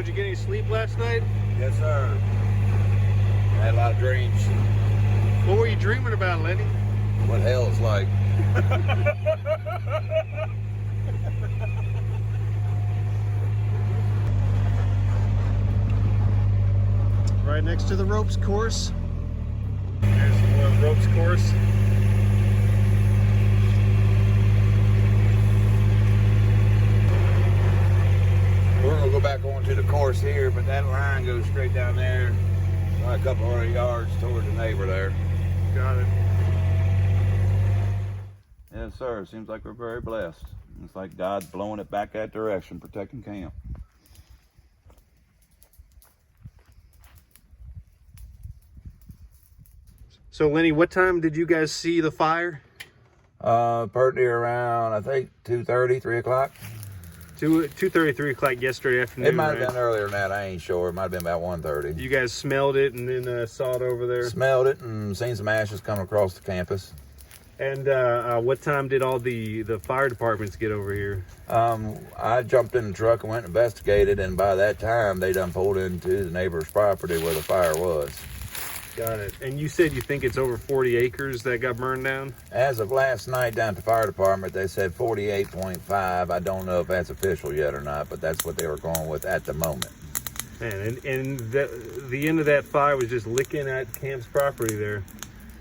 did you get any sleep last night? Yes, sir. I had a lot of dreams. What were you dreaming about, Lenny? What hell's like. Right next to the ropes course. There's the ropes course. We're gonna go back onto the course here, but that line goes straight down there, a couple hundred yards toward the neighbor there. Got it. Yes, sir. Seems like we're very blessed. It's like God's blowing it back that direction, protecting camp. So, Lenny, what time did you guys see the fire? Pretty around, I think, 2:30, 3 o'clock. 2:30, 3 o'clock yesterday afternoon. It might have been earlier than that. I ain't sure. It might have been about 1:30. You guys smelled it and then saw it over there? Smelled it and seen some ashes coming across the campus. And what time did all the fire departments get over here? I jumped in the truck and went and investigated, and by that time, they done pulled into the neighbor's property where the fire was. Got it. And you said you think it's over 40 acres that got burned down? As of last night down at the fire department, they said 48.5. I don't know if that's official yet or not, but that's what they were going with at the moment. Man, and the end of that fire was just licking at camp's property there.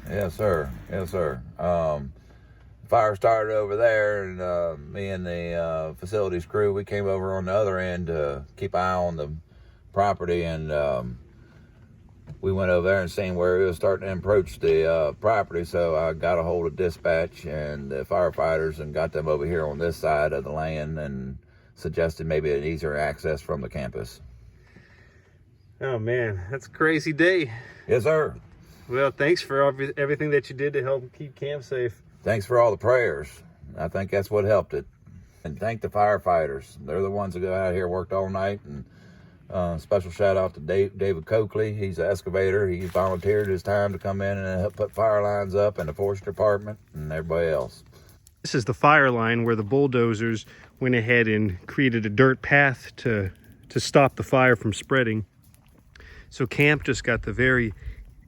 Yes, sir. Yes, sir. Fire started over there, and me and the facilities crew, we came over on the other end to keep an eye on the property, and we went over there and seen where it was starting to approach the property, so I got a hold of dispatch and the firefighters and got them over here on this side of the land and suggested maybe an easier access from the campus. Oh, man, that's a crazy day. Yes, sir. Well, thanks for everything that you did to help keep camp safe. Thanks for all the prayers. I think that's what helped it. And thank the firefighters. They're the ones that go out here, worked all night, and special shout out to David Coakley. He's an excavator. He volunteered his time to come in and help put fire lines up, and the forestry department and everybody else. This is the fire line where the bulldozers went ahead and created a dirt path to stop the fire from spreading. So camp just got the very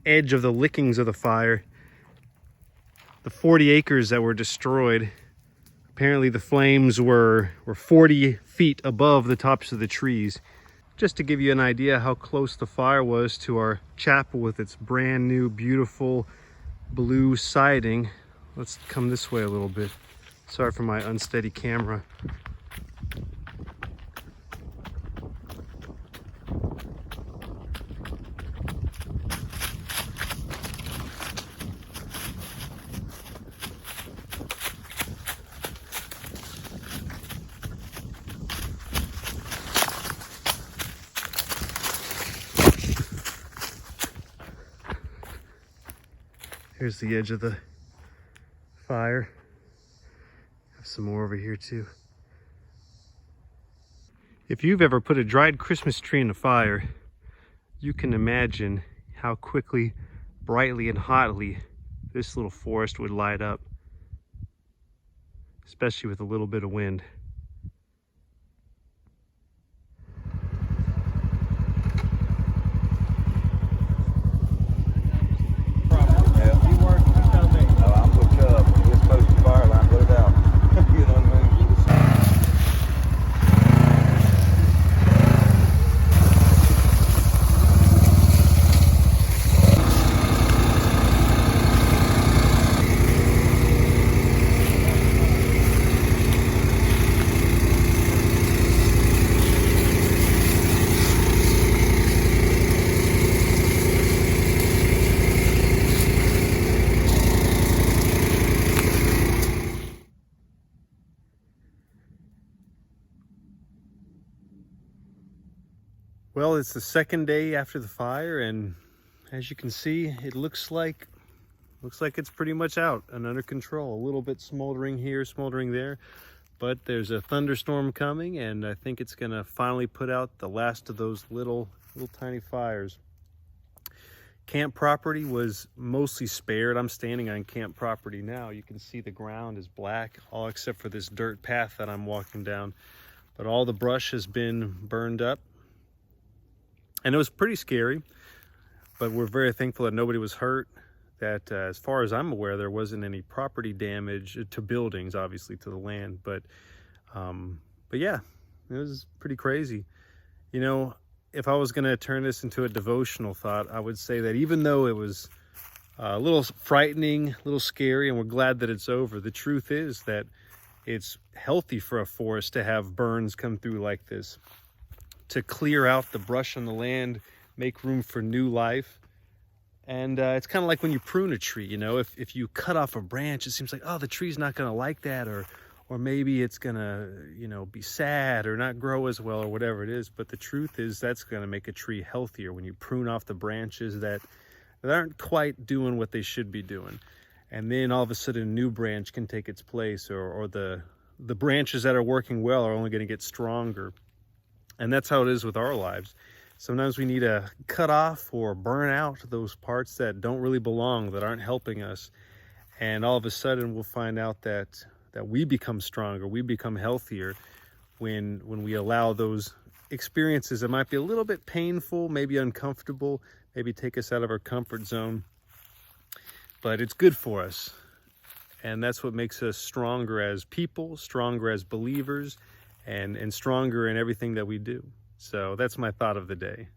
edge of the lickings of the fire. The 40 acres that were destroyed, apparently the flames were 40 feet above the tops of the trees. Just to give you an idea how close the fire was to our chapel with its brand new, beautiful blue siding. Let's come this way a little bit. Sorry for my unsteady camera. Here's the edge of the fire. Have some more over here too. If you've ever put a dried Christmas tree in a fire, you can imagine how quickly, brightly, and hotly this little forest would light up, especially with a little bit of wind. Well, it's the second day after the fire, and as you can see, it looks like it's pretty much out and under control. A little bit smoldering here, smoldering there, but there's a thunderstorm coming, and I think it's gonna finally put out the last of those little tiny fires. Camp property was mostly spared. I'm standing on camp property now. You can see the ground is black, all except for this dirt path that I'm walking down. But all the brush has been burned up. And it was pretty scary, but we're very thankful that nobody was hurt, that as far as I'm aware, there wasn't any property damage to buildings, obviously to the land, but yeah, it was pretty crazy. You know, if I was going to turn this into a devotional thought, I would say that even though it was a little frightening, a little scary, and we're glad that it's over, the truth is that it's healthy for a forest to have burns come through like this, to clear out the brush on the land, make room for new life. And it's kind of like when you prune a tree, you know, if you cut off a branch, it seems like, oh, the tree's not going to like that, or maybe it's going to, you know, be sad or not grow as well or whatever it is. But the truth is that's going to make a tree healthier when you prune off the branches that aren't quite doing what they should be doing. And then all of a sudden a new branch can take its place, or the branches that are working well are only going to get stronger. And that's how it is with our lives. Sometimes we need to cut off or burn out those parts that don't really belong, that aren't helping us. And all of a sudden we'll find out that we become stronger, we become healthier when we allow those experiences that might be a little bit painful, maybe uncomfortable, maybe take us out of our comfort zone. But it's good for us. And that's what makes us stronger as people, stronger as believers, and stronger in everything that we do. So that's my thought of the day.